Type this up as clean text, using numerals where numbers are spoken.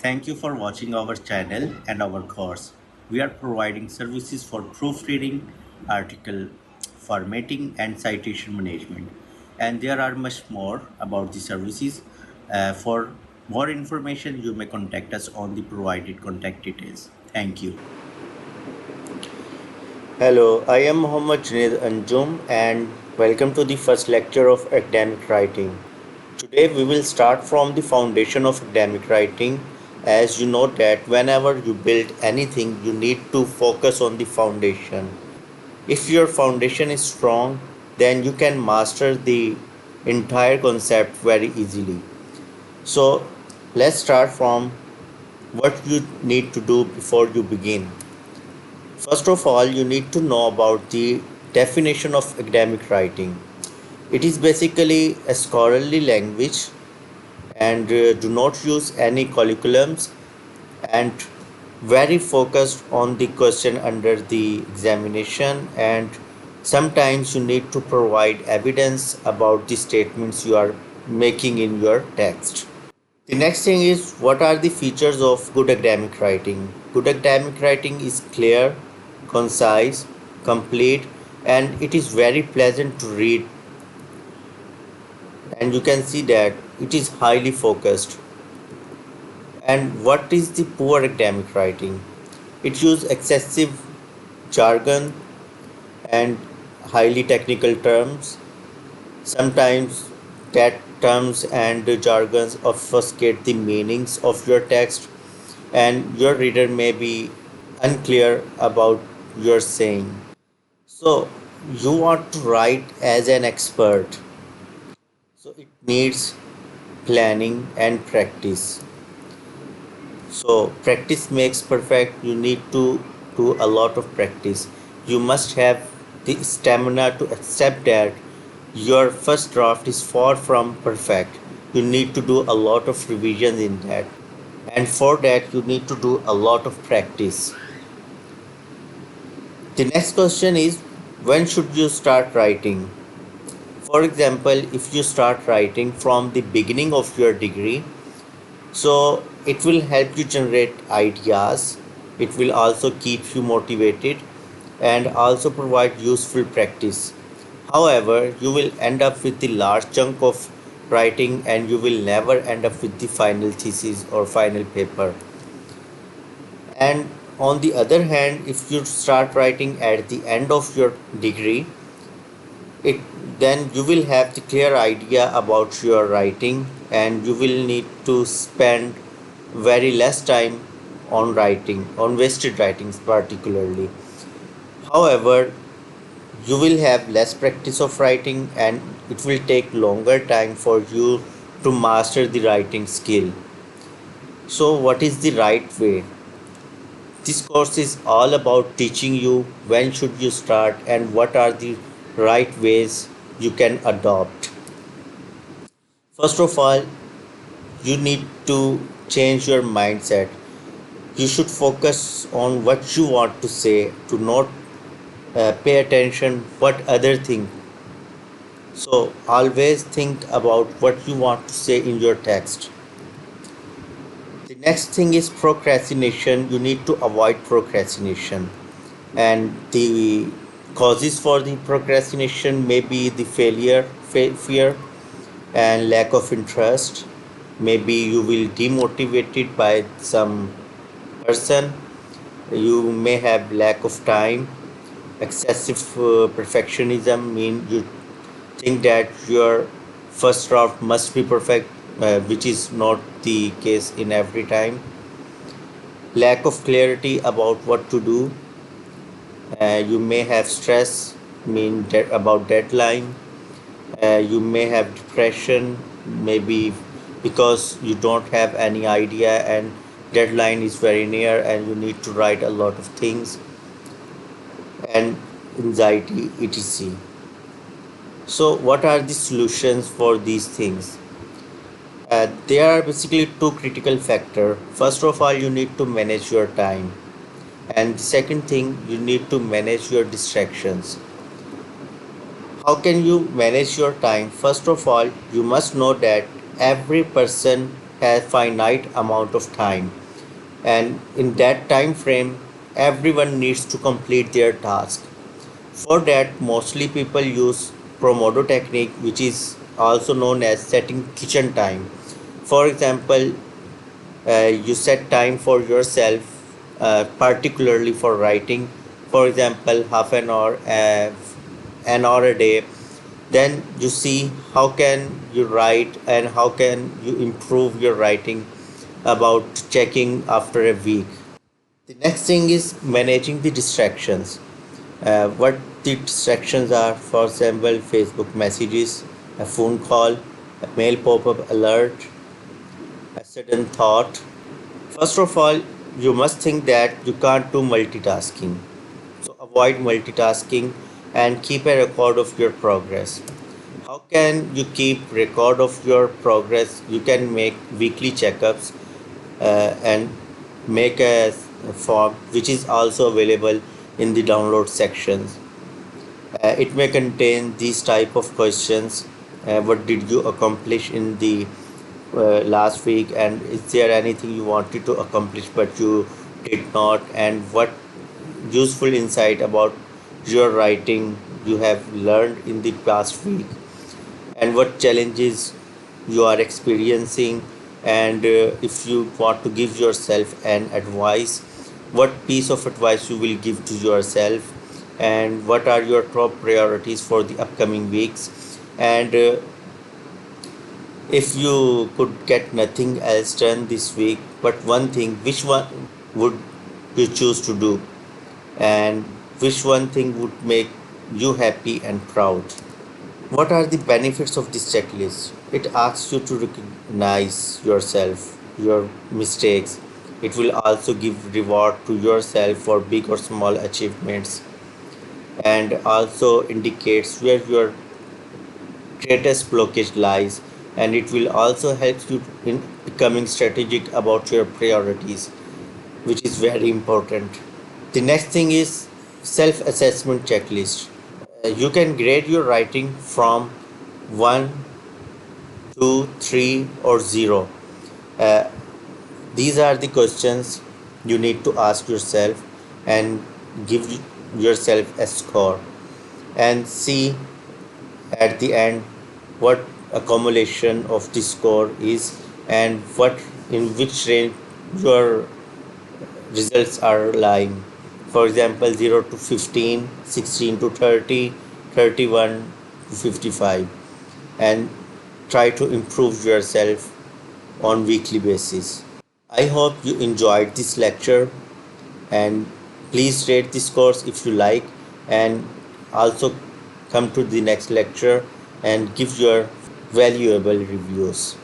Thank you for watching our channel and our course. We are providing services for proofreading, article formatting, and citation management. And there are much more about the services. For more information, you may contact us on the provided contact details. Thank you. Hello, I am Muhammad Junaid Anjum and welcome to the first lecture of academic writing. Today we will start from the foundation of academic writing. As you know that whenever you build anything, you need to focus on the foundation. If your foundation is strong, then you can master the entire concept very easily. So let's start from what you need to do before you begin. First of all, you need to know about the definition of academic writing. It is basically a scholarly language and do not use any curriculums and very focused on the question under the examination, and sometimes you need to provide evidence about the statements you are making in your text. The next thing is, what are the features of good academic writing? Good academic writing is clear, concise, complete, and it is very pleasant to read, and you can see that it is highly focused. And what is the poor academic writing? It uses excessive jargon and highly technical terms. Sometimes that terms and jargons obfuscate the meanings of your text, and your reader may be unclear about your saying. So you want to write as an expert. So it needs planning and practice. So practice makes perfect. You need to do a lot of practice. You must have the stamina to accept that your first draft is far from perfect. You need to do a lot of revisions in that. And for that, you need to do a lot of practice. The next question is, when should you start writing? For example, if you start writing from the beginning of your degree, so it will help you generate ideas. It will also keep you motivated and also provide useful practice. However, you will end up with the large chunk of writing and you will never end up with the final thesis or final paper. And on the other hand, if you start writing at the end of your degree, it then you will have the clear idea about your writing and you will need to spend very less time on writing, on wasted writings particularly. However, you will have less practice of writing and it will take longer time for you to master the writing skill. So what is the right way? This course is all about teaching you when should you start and what are the right ways you can adopt. First of all, you need to change your mindset. You should focus on what you want to say, to not pay attention what other think. So always think about what you want to say in your text. The next thing is procrastination. You need to avoid procrastination, and the causes for the procrastination may be the fear and lack of interest. Maybe you will demotivated by some person. You may have lack of time. Excessive perfectionism mean you think that your first draft must be perfect, which is not the case in every time. Lack of clarity about what to do. You may have stress about deadline. You may have depression, maybe because you don't have any idea and deadline is very near and you need to write a lot of things, and anxiety, etc. So what are the solutions for these things? There are basically two critical factors. First of all, you need to manage your time, and the second thing, you need to manage your distractions. How can you manage your time? First of all, you must know that every person has finite amount of time, and in that time frame everyone needs to complete their task. For that, mostly people use Pomodoro technique, which is also known as setting kitchen time. For example, you set time for yourself, particularly for writing. For example, half an hour a day. Then you see how can you write and how can you improve your writing about checking after a week. The next thing is managing the distractions. What the distractions are, for example, Facebook messages, a phone call, a mail pop-up alert, a sudden thought. First of all, you must think that you can't do multitasking. So avoid multitasking and keep a record of your progress. How can you keep record of your progress? You can make weekly checkups and make a form which is also available in the download sections. It may contain these type of questions. What did you accomplish in the last week, and is there anything you wanted to accomplish but you did not, and what useful insight about your writing you have learned in the past week, and what challenges you are experiencing, and if you want to give yourself an advice, what piece of advice you will give to yourself, and what are your top priorities for the upcoming weeks, and if you could get nothing else done this week but one thing, which one would you choose to do, and which one thing would make you happy and proud? What are the benefits of this checklist? It asks you to recognize yourself, your mistakes. It will also give reward to yourself for big or small achievements, and also indicates where your greatest blockage lies, and it will also help you in becoming strategic about your priorities, which is very important. The next thing is self-assessment checklist. You can grade your writing from 1, 2, 3, or 0. Uh, these are the questions you need to ask yourself and give yourself a score, and see at the end what accumulation of the score is, and what in which range your results are lying. For example, 0 to 15, 16 to 30, 31 to 55, and try to improve yourself on weekly basis. I hope you enjoyed this lecture, and please rate this course if you like, and also come to the next lecture and give your valuable reviews.